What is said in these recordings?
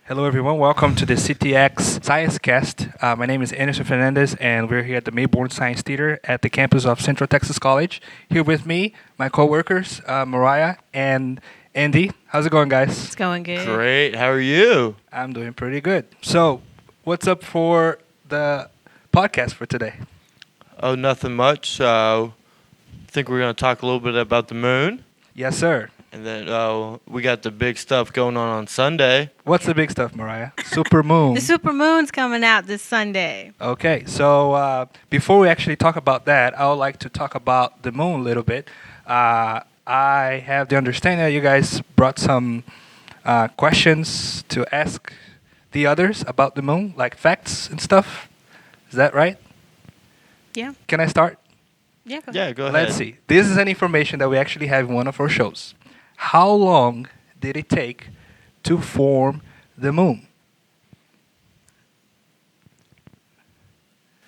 Hello, everyone. Welcome to the CTX Science Cast. My name is Anderson Fernandez, and we're here at the Mayborn Science Theater at the campus of Central Texas College. Here with me, my coworkers, Mariah and Andy. How's it going, guys? It's going good. Great. How are you? I'm doing pretty good. So, what's up for the podcast for today? Oh, nothing much. I think we're going to talk a little bit about the moon. Yes, sir. And then we got the big stuff going on Sunday. What's the big stuff, Mariah? Super Moon. The Super Moon's coming out this Sunday. Okay, so before we actually talk about that, I would like to talk about the moon a little bit. I have the understanding that you guys brought some questions to ask the others about the moon, like facts and stuff. Is that right? Yeah. Can I start? Yeah, go ahead. Yeah, go ahead. Let's see. This is an information that we actually have in one of our shows. How long did it take to form the moon?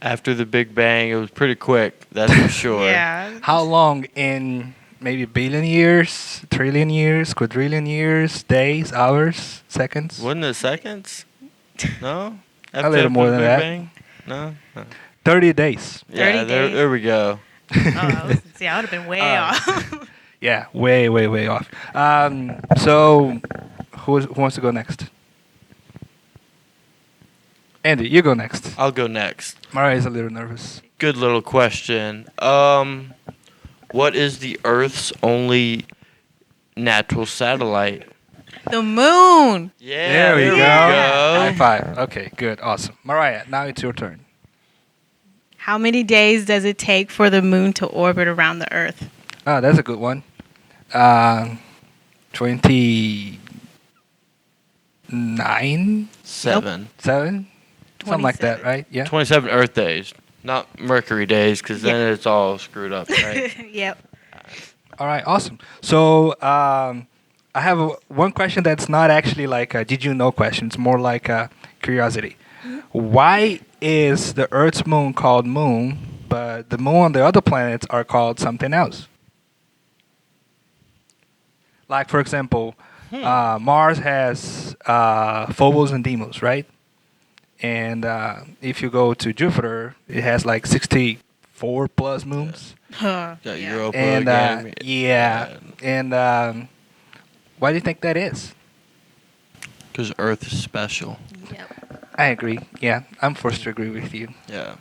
After the Big Bang, it was pretty quick. That's for sure. Yeah. How long in maybe billion years, trillion years, quadrillion years, days, hours, seconds? Wasn't it seconds? No? A little more than Big that. Bang? No? 30 days. Yeah, 30 there, days. there we go. I would have been way off. Yeah, way, way, way off. So, who wants to go next? Andy, you go next. I'll go next. Mariah's a little nervous. Good little question. What is the Earth's only natural satellite? The moon. Yeah, there we go. High go. five. Okay, good, awesome. Mariah, now it's your turn. How many days does it take for the moon to orbit around the Earth? Ah, that's a good one. 29? 7. 7? Something like that, 27. right? Yeah. 27 Earth days, not Mercury days, because then it's all screwed up, right? Yep. All right, awesome. So I have one question that's not actually like a did you know question. It's more like a curiosity. Why is the Earth's moon called moon, but the moon on the other planets are called something else? Like, for example, Mars has Phobos and Deimos, right? And if you go to Jupiter, it has like 64 plus moons. Got Yeah. Europa And again. and why do you think that is? Because Earth is special. Yep. I agree. Yeah, I'm forced to agree with you. Yeah.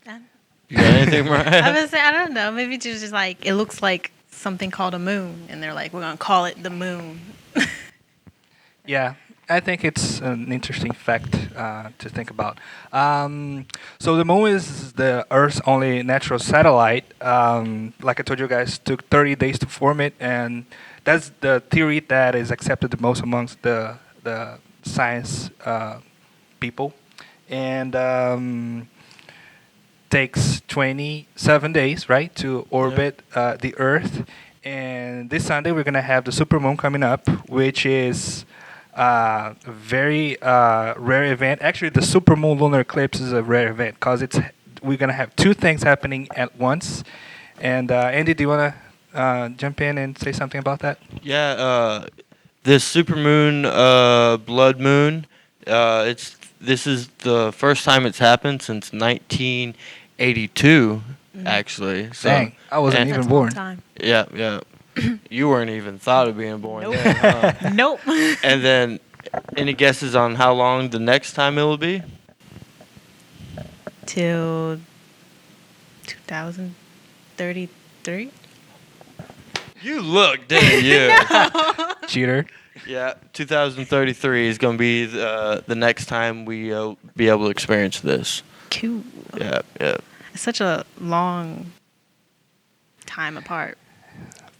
I You got anything, was Mariah? gonna say, I don't know. Maybe it's just like it looks like something called a moon, and they're like, we're gonna call it the moon. Yeah, I think it's an interesting fact to think about. So the moon is the Earth's only natural satellite. Like I told you guys, took 30 days to form it, and that's the theory that is accepted the most amongst the science people. And takes 27 days, right, to orbit the Earth. And this Sunday we're gonna have the super moon coming up, which is a very rare event. Actually, the Super Moon Lunar Eclipse is a rare event because we're gonna have two things happening at once. And Andy, do you wanna jump in and say something about that? Yeah, this supermoon, blood moon, this is the first time it's happened since 1982, actually. So, Dang, I wasn't and- even That's a long born. time. Yeah, yeah. You weren't even thought of being born Nope. then, huh? Nope. And then, any guesses on how long the next time it will be? Till 2033. You look, didn't you? Cheater. Yeah, 2033 is going to be the next time we be able to experience this. Cool. Yeah, yeah. It's such a long time apart.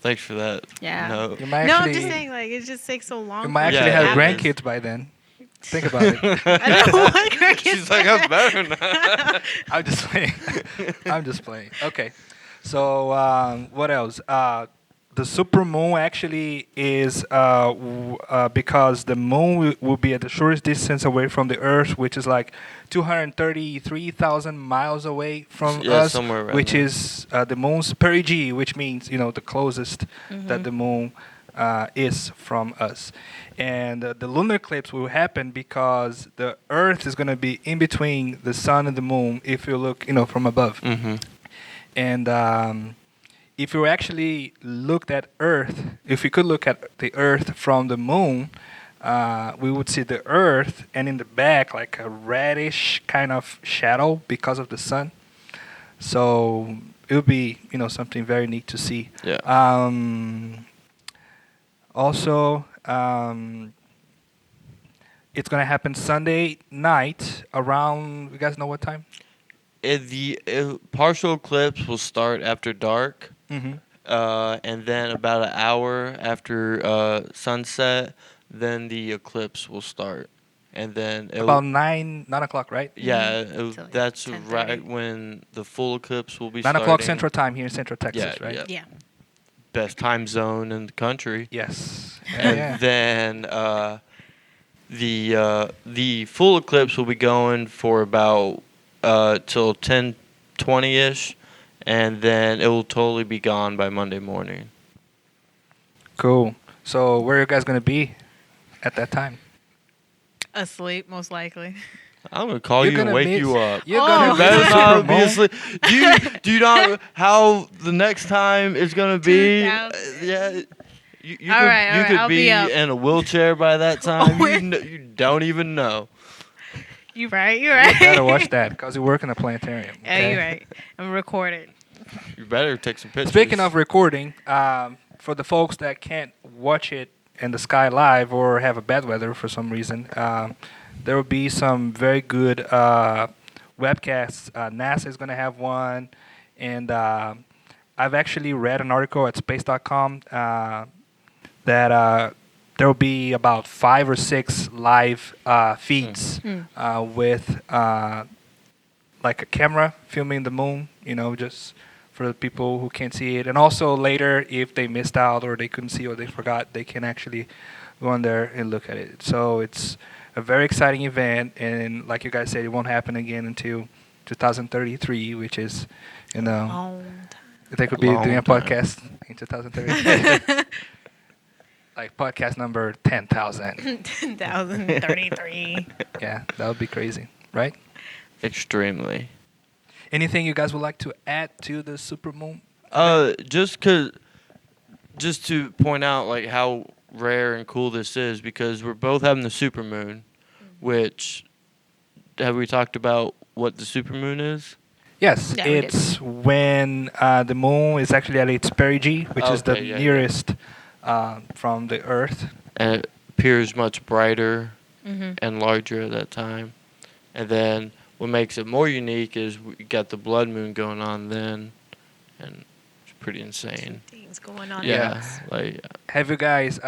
Thanks for that. Yeah. No. You might No, I'm actually, just saying, like, it just takes so long. you might Yeah, actually it have happens. grandkids by then. Think about it. I don't want grandkids. She's like, I'm better now. I'm just playing. I'm just playing. Okay. So what else? The super moon actually is because the moon will be at the shortest distance away from the Earth, which is like 233,000 miles away from Yeah, us, somewhere around which there. is the moon's perigee, which means the closest that the moon is from us. And the lunar eclipse will happen because the Earth is going to be in between the sun and the moon if you look, from above. Mm-hmm. And if you actually looked at Earth, if we could look at the Earth from the moon, we would see the Earth, and in the back, like a reddish kind of shadow because of the sun. So it would be, something very neat to see. Yeah. Also, it's gonna happen Sunday night around. You guys know what time? The partial eclipse will start after dark, Mm-hmm. and then about an hour after sunset, then the eclipse will start, and then About 9 o'clock, right? yeah, Till like that's 10:30. right when the full eclipse will be 9 o'clock starting. Central Time here in Central Texas, Yeah, right? yeah. Yeah. Best time zone in the country. Yes. And Yeah. then the full eclipse will be going for about till 10:20ish, and then it will totally be gone by Monday morning. Cool. So where are you guys gonna be at that time? Asleep, most likely. I'm gonna call You're you and gonna wake miss- you up. You're Oh. gonna You miss better the not Super be Moon. asleep. Do you not how the next time is gonna be? 2000. Yeah. You All could, right, you all right, could I'll be be up. in a wheelchair by that time. Oh, You don't even know. You right, you You right. better watch that because you work in a planetarium. Yeah, okay? you right. I'm recorded. You better take some pictures. Speaking of recording, for the folks that can't watch it in the sky live or have a bad weather for some reason, there will be some very good webcasts. NASA is going to have one, and I've actually read an article at space.com that there will be about 5 or 6 live feeds with like a camera filming the moon, just for the people who can't see it. And also later, if they missed out or they couldn't see or they forgot, they can actually go on there and look at it. So it's a very exciting event, and like you guys said, it won't happen again until 2033, which is, Long they could be Long doing a time. podcast in 2033. Like podcast number 10,000. 2033. Yeah, that would be crazy, right? Extremely. Anything you guys would like to add to the super moon? Just to point out like how rare and cool this is, because we're both having the super moon, which have we talked about what the super moon is? Yes, Yeah, we did. it's when the moon is actually at its perigee, which is the Okay, yeah, yeah. nearest from the Earth. And it appears much brighter Mm-hmm. and larger at that time. And then what makes it more unique is we got the blood moon going on then, and it's pretty insane. Things going on. Yeah, like Have you guys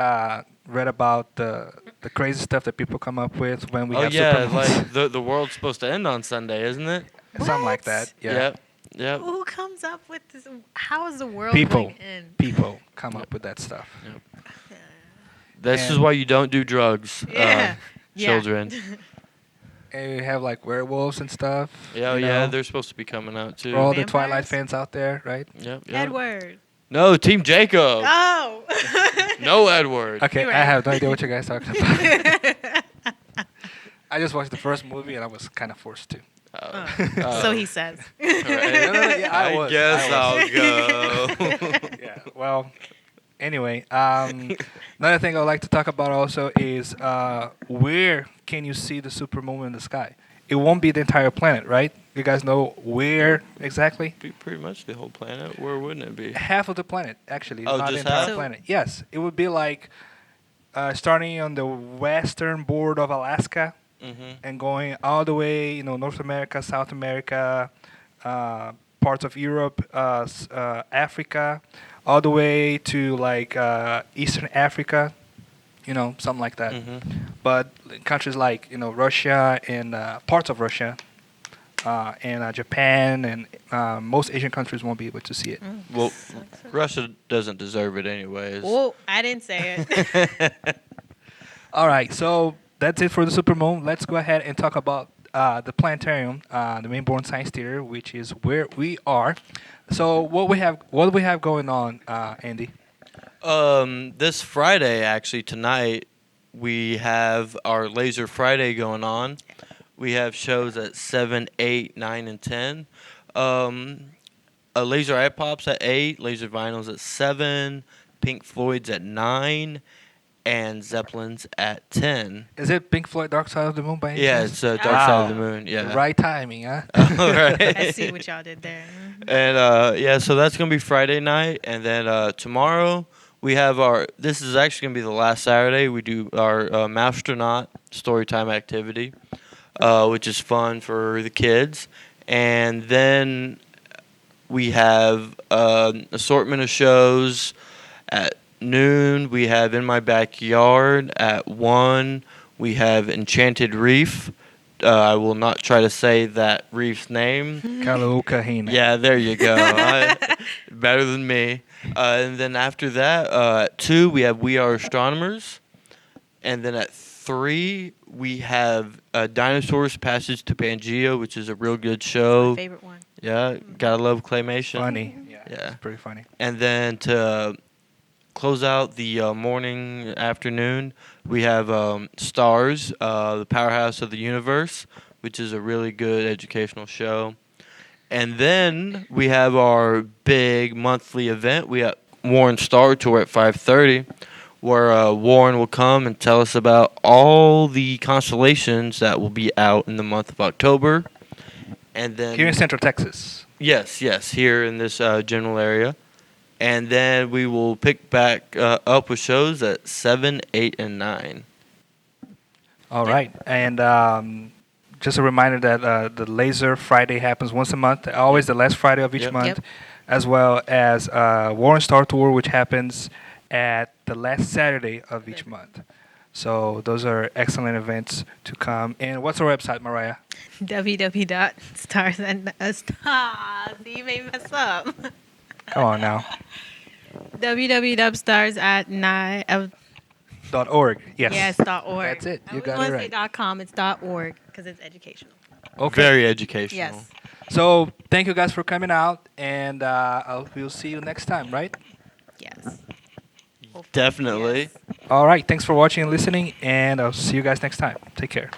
read about the crazy stuff that people come up with when we oh have yeah, super moons? like the world's supposed to end on Sunday, isn't it? Something like What? that. Yeah. Yep. Yep. Who comes up with this? How is the world People. going to end? People come up with that stuff. This is And- why you don't do drugs, Yeah. Yeah. children. And you have like werewolves and stuff. Yeah, you yeah, know, they're supposed to be coming out too. for all the Vampires? Twilight fans out there, right? Yep, yep. Edward. No, Team Jacob. Oh. No Edward. Okay, You're I right. have no idea what you guys are talking about. I just watched the first movie and I was kind of forced to. Oh. So he says. Right. Yeah, I was. guess I was. I'll go. Yeah. Well, anyway, another thing I'd like to talk about also is where can you see the super moon in the sky? It won't be the entire planet, right? You guys know where exactly? Be pretty much the whole planet. Where wouldn't it be? Half of the planet, actually. Oh, not the just entire half? planet. Yes, it would be like starting on the western border of Alaska Mm-hmm. and going all the way, North America, South America, parts of Europe, Africa, all the way to like Eastern Africa, something like that. Mm-hmm. But countries like Russia and parts of Russia and Japan and most Asian countries won't be able to see it. Well, Russia doesn't deserve it anyways. Oh, I didn't say it. All right, so that's it for the super moon. Let's go ahead and talk about the planetarium, the Mainborn Science Theater, which is where we are. So what do we have going on, Andy? This Friday, actually, tonight, we have our Laser Friday going on. We have shows at 7, 8, 9, and 10. Um, Laser Eye Pops at 8, Laser Vinyls at 7, Pink Floyd's at 9, and Zeppelin's at 10. Is it Pink Floyd Dark Side of the Moon by any Yeah, chance? it's Dark Wow. Side of the Moon. Yeah. Right timing, huh? All right. I see what y'all did there. And yeah, so that's gonna be Friday night, and then tomorrow we have our. This is actually gonna be the last Saturday. We do our Masternaut Storytime activity, which is fun for the kids, and then we have an assortment of shows at noon. We have In My Backyard at 1. We have Enchanted Reef. I will not try to say that reef's name. Kalukahina. Yeah, there you go. Better than me. And then after that, at 2, we have We Are Astronomers. And then at 3, we have Dinosaurs Passage to Pangea, which is a real good show. My favorite one. Yeah, gotta love claymation. Funny. Yeah. Yeah. It's pretty funny. And then to close out the morning, afternoon, we have Stars, the Powerhouse of the Universe, which is a really good educational show. And then we have our big monthly event. We have Warren Star Tour at 5:30, where Warren will come and tell us about all the constellations that will be out in the month of October. And then Here in Central Texas. Yes, here in this general area. And then we will pick back up with shows at 7, 8, and 9. All right. And just a reminder that the Laser Friday happens once a month, always the last Friday of each Yep. month, Yep. as well as Warren Star Tour, which happens at the last Saturday of each month. So those are excellent events to come. And what's our website, Mariah? www.stars and stars. You may mess up. Come on now. www.stars at nine. .org. Yes. Yes, .org. That's it. You I got always it want to say right. .com. It's .org because it's educational. Okay. Very educational. Yes. So thank you guys for coming out, and we'll see you next time, right? Yes. Definitely. Yes. All right. Thanks for watching and listening, and I'll see you guys next time. Take care.